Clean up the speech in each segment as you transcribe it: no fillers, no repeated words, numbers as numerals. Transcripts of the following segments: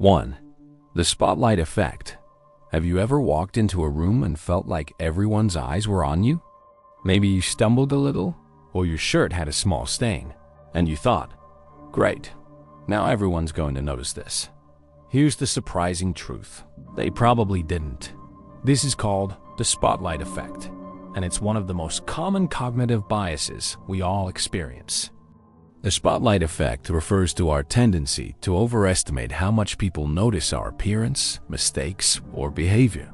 1. The spotlight effect. Have you ever walked into a room and felt like everyone's eyes were on you? Maybe you stumbled a little, or your shirt had a small stain, and you thought, "Great, now everyone's going to notice this." Here's the surprising truth. They probably didn't. This is called the spotlight effect, and it's one of the most common cognitive biases we all experience. The spotlight effect refers to our tendency to overestimate how much people notice our appearance, mistakes, or behavior.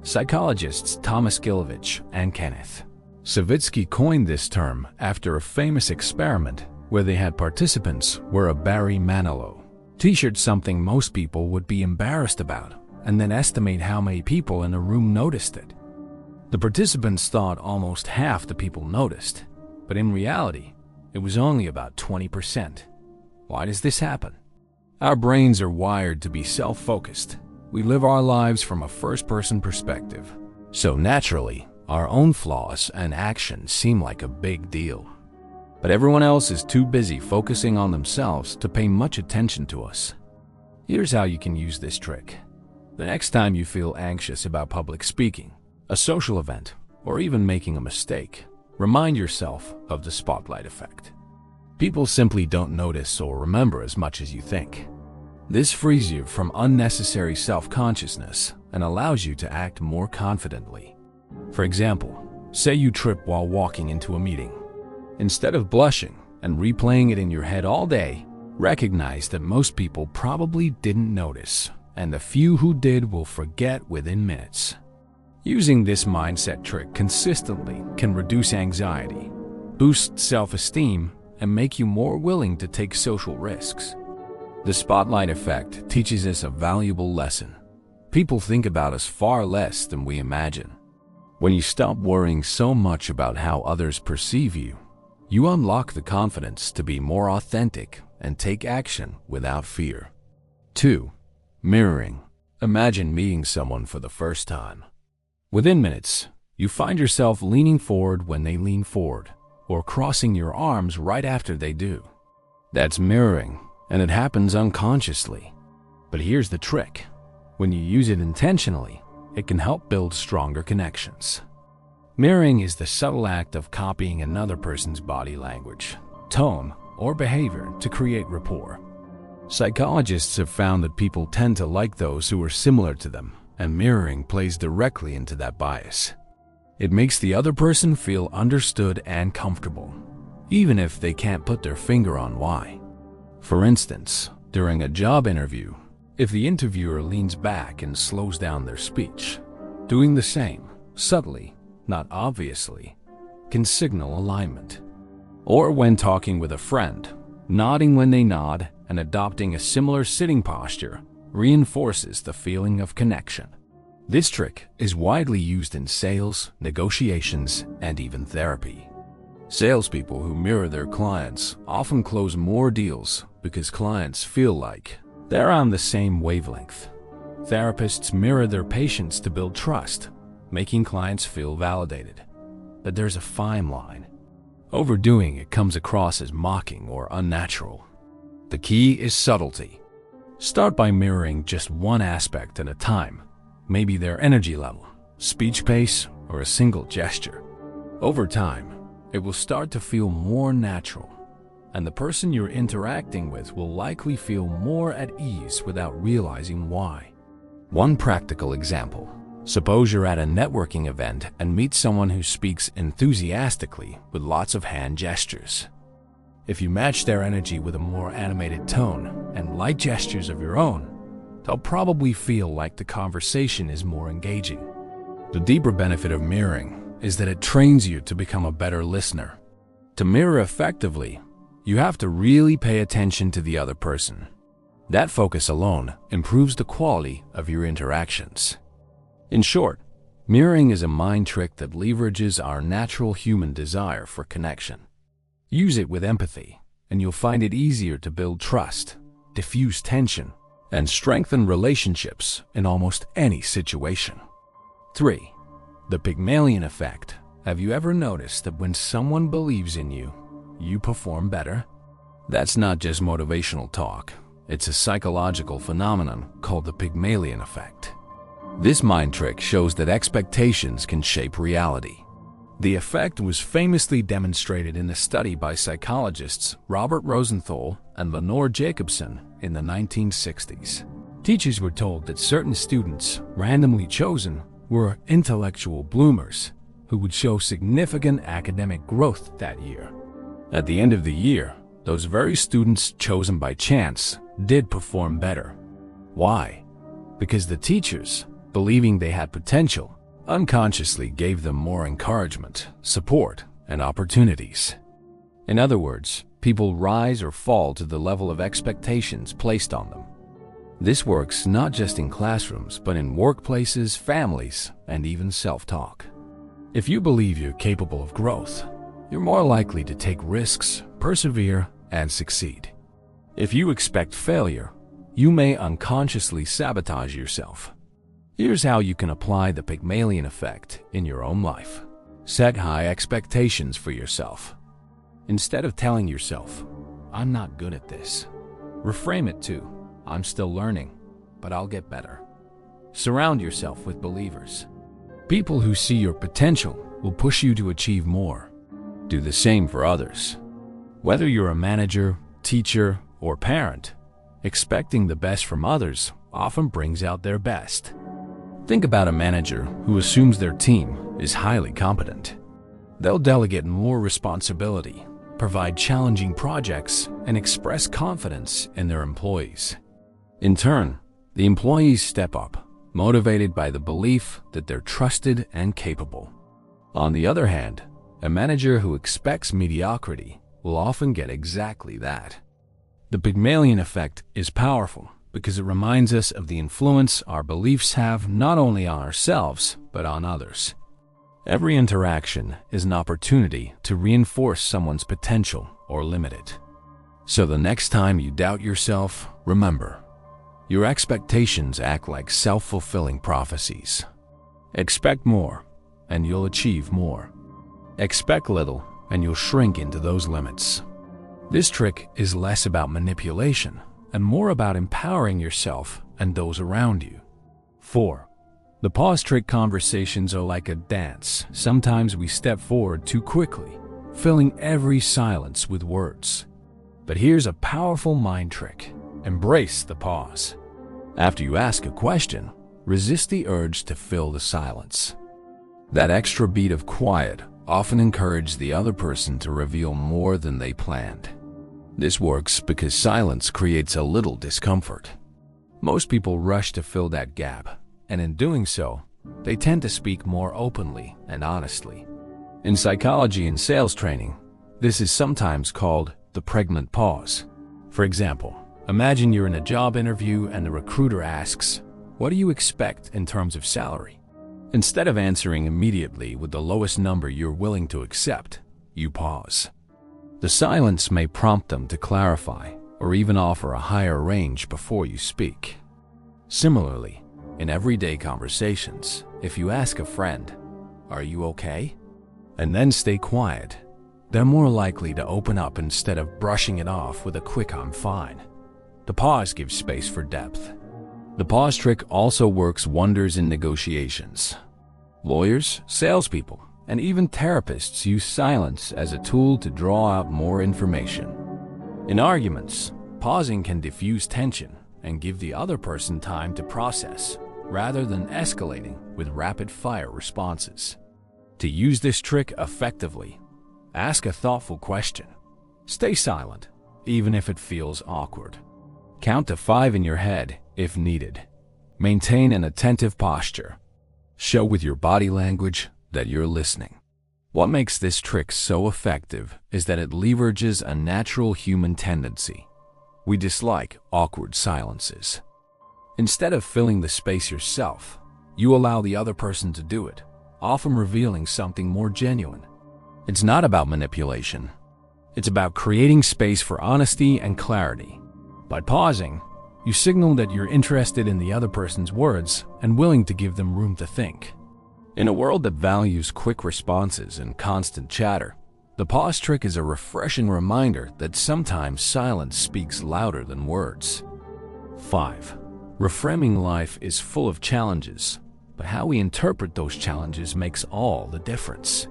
Psychologists Thomas Gilovich and Kenneth Savitsky coined this term after a famous experiment where they had participants wear a Barry Manilow t-shirt, something most people would be embarrassed about, and then estimate how many people in the room noticed it. The participants thought almost half the people noticed, but in reality, it was only about 20%. Why does this happen? Our brains are wired to be self-focused. We live our lives from a first-person perspective. So naturally, our own flaws and actions seem like a big deal. But everyone else is too busy focusing on themselves to pay much attention to us. Here's how you can use this trick. The next time you feel anxious about public speaking, a social event, or even making a mistake, remind yourself of the spotlight effect. People simply don't notice or remember as much as you think. This frees you from unnecessary self-consciousness and allows you to act more confidently. For example, say you trip while walking into a meeting. Instead of blushing and replaying it in your head all day, recognize that most people probably didn't notice, and the few who did will forget within minutes. Using this mindset trick consistently can reduce anxiety, boost self-esteem, and make you more willing to take social risks. The spotlight effect teaches us a valuable lesson. People think about us far less than we imagine. When you stop worrying so much about how others perceive you, you unlock the confidence to be more authentic and take action without fear. 2. Mirroring. Imagine meeting someone for the first time. Within minutes, you find yourself leaning forward when they lean forward, or crossing your arms right after they do. That's mirroring, and it happens unconsciously. But here's the trick. When you use it intentionally, it can help build stronger connections. Mirroring is the subtle act of copying another person's body language, tone, or behavior to create rapport. Psychologists have found that people tend to like those who are similar to them, and mirroring plays directly into that bias. It makes the other person feel understood and comfortable, even if they can't put their finger on why. For instance, during a job interview, if the interviewer leans back and slows down their speech, doing the same, subtly, not obviously, can signal alignment. Or when talking with a friend, nodding when they nod and adopting a similar sitting posture reinforces the feeling of connection. This trick is widely used in sales, negotiations, and even therapy. Salespeople who mirror their clients often close more deals because clients feel like they're on the same wavelength. Therapists mirror their patients to build trust, making clients feel validated. But there's a fine line. Overdoing it comes across as mocking or unnatural. The key is subtlety. Start by mirroring just one aspect at a time, maybe their energy level, speech pace, or a single gesture. Over time, it will start to feel more natural, and the person you're interacting with will likely feel more at ease without realizing why. One practical example. Suppose you're at a networking event and meet someone who speaks enthusiastically with lots of hand gestures. If you match their energy with a more animated tone and light gestures of your own, they'll probably feel like the conversation is more engaging. The deeper benefit of mirroring is that it trains you to become a better listener. To mirror effectively, you have to really pay attention to the other person. That focus alone improves the quality of your interactions. In short, mirroring is a mind trick that leverages our natural human desire for connection. Use it with empathy, and you'll find it easier to build trust, diffuse tension, and strengthen relationships in almost any situation. 3. The Pygmalion effect. Have you ever noticed that when someone believes in you, you perform better? That's not just motivational talk. It's a psychological phenomenon called the Pygmalion effect. This mind trick shows that expectations can shape reality. The effect was famously demonstrated in a study by psychologists Robert Rosenthal and Lenore Jacobson in the 1960s. Teachers were told that certain students, randomly chosen, were intellectual bloomers who would show significant academic growth that year. At the end of the year, those very students chosen by chance did perform better. Why? Because the teachers, believing they had potential, unconsciously gave them more encouragement, support, and opportunities. In other words, people rise or fall to the level of expectations placed on them. This works not just in classrooms, but in workplaces, families, and even self-talk. If you believe you're capable of growth, you're more likely to take risks, persevere, and succeed. If you expect failure, you may unconsciously sabotage yourself. Here's how you can apply the Pygmalion effect in your own life. Set high expectations for yourself. Instead of telling yourself, "I'm not good at this," reframe it to, "I'm still learning, but I'll get better." Surround yourself with believers. People who see your potential will push you to achieve more. Do the same for others. Whether you're a manager, teacher, or parent, expecting the best from others often brings out their best. Think about a manager who assumes their team is highly competent. They'll delegate more responsibility, provide challenging projects, and express confidence in their employees. In turn, the employees step up, motivated by the belief that they're trusted and capable. On the other hand, a manager who expects mediocrity will often get exactly that. The Pygmalion effect is powerful because it reminds us of the influence our beliefs have not only on ourselves, but on others. Every interaction is an opportunity to reinforce someone's potential or limit it. So the next time you doubt yourself, remember, your expectations act like self-fulfilling prophecies. Expect more, and you'll achieve more. Expect little, and you'll shrink into those limits. This trick is less about manipulation and more about empowering yourself and those around you. 4. The pause trick. Conversations are like a dance. Sometimes we step forward too quickly, filling every silence with words. But here's a powerful mind trick. Embrace the pause. After you ask a question, resist the urge to fill the silence. That extra beat of quiet often encourages the other person to reveal more than they planned. This works because silence creates a little discomfort. Most people rush to fill that gap, and in doing so, they tend to speak more openly and honestly. In psychology and sales training, this is sometimes called the pregnant pause. For example, imagine you're in a job interview and the recruiter asks, "What do you expect in terms of salary?" Instead of answering immediately with the lowest number you're willing to accept, you pause. The silence may prompt them to clarify or even offer a higher range before you speak. Similarly, in everyday conversations, if you ask a friend, "Are you okay?" and then stay quiet, they're more likely to open up instead of brushing it off with a quick "I'm fine." The pause gives space for depth. The pause trick also works wonders in negotiations. Lawyers, salespeople, and even therapists use silence as a tool to draw out more information. In arguments, pausing can diffuse tension and give the other person time to process, rather than escalating with rapid-fire responses. To use this trick effectively, ask a thoughtful question. Stay silent, even if it feels awkward. Count to 5 in your head if needed. Maintain an attentive posture. Show with your body language that you're listening. What makes this trick so effective is that it leverages a natural human tendency. We dislike awkward silences. Instead of filling the space yourself, you allow the other person to do it, often revealing something more genuine. It's not about manipulation. It's about creating space for honesty and clarity. By pausing, you signal that you're interested in the other person's words and willing to give them room to think. In a world that values quick responses and constant chatter, the pause trick is a refreshing reminder that sometimes silence speaks louder than words. 5. Reframing life is full of challenges, but how we interpret those challenges makes all the difference.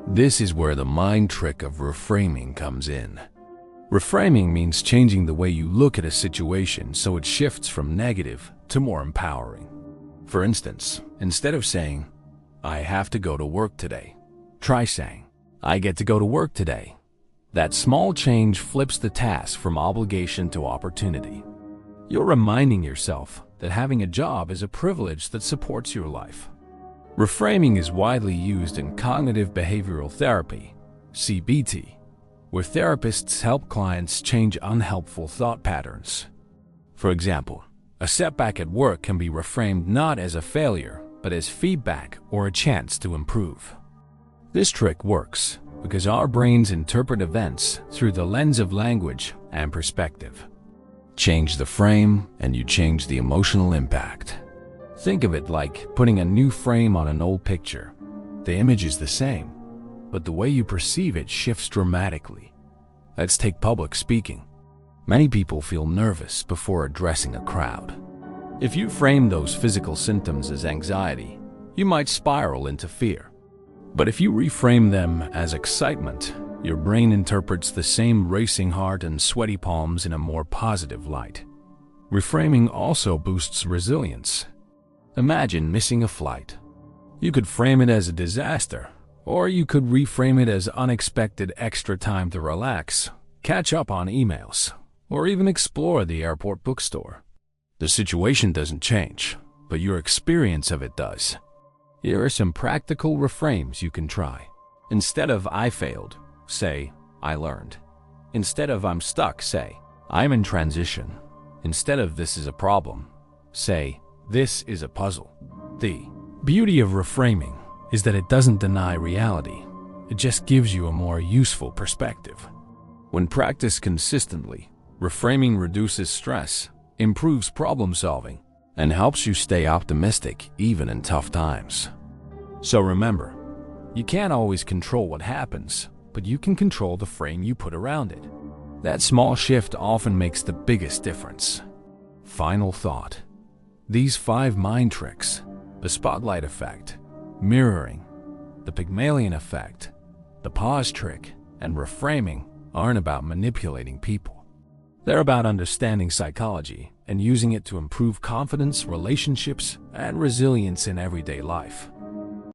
This is where the mind trick of reframing comes in. Reframing means changing the way you look at a situation so it shifts from negative to more empowering. For instance, instead of saying, "I have to go to work today," try saying, "I get to go to work today." That small change flips the task from obligation to opportunity. You're reminding yourself that having a job is a privilege that supports your life. Reframing is widely used in cognitive behavioral therapy, CBT, where therapists help clients change unhelpful thought patterns. For example, a setback at work can be reframed not as a failure, but as feedback or a chance to improve. This trick works because our brains interpret events through the lens of language and perspective. Change the frame and you change the emotional impact. Think of it like putting a new frame on an old picture. The image is the same, but the way you perceive it shifts dramatically. Let's take public speaking. Many people feel nervous before addressing a crowd. If you frame those physical symptoms as anxiety, you might spiral into fear. But if you reframe them as excitement, your brain interprets the same racing heart and sweaty palms in a more positive light. Reframing also boosts resilience. Imagine missing a flight. You could frame it as a disaster, or you could reframe it as unexpected extra time to relax, catch up on emails, or even explore the airport bookstore. The situation doesn't change, but your experience of it does. Here are some practical reframes you can try. Instead of "I failed," say "I learned." Instead of "I'm stuck," say "I'm in transition." Instead of "this is a problem," say "this is a puzzle." The beauty of reframing is that it doesn't deny reality. It just gives you a more useful perspective. When practiced consistently, reframing reduces stress, improves problem solving, and helps you stay optimistic even in tough times. So remember, you can't always control what happens, but you can control the frame you put around it. That small shift often makes the biggest difference. Final thought. These 5 mind tricks, the spotlight effect, mirroring, the Pygmalion effect, the pause trick, and reframing, aren't about manipulating people. They're about understanding psychology and using it to improve confidence, relationships, and resilience in everyday life.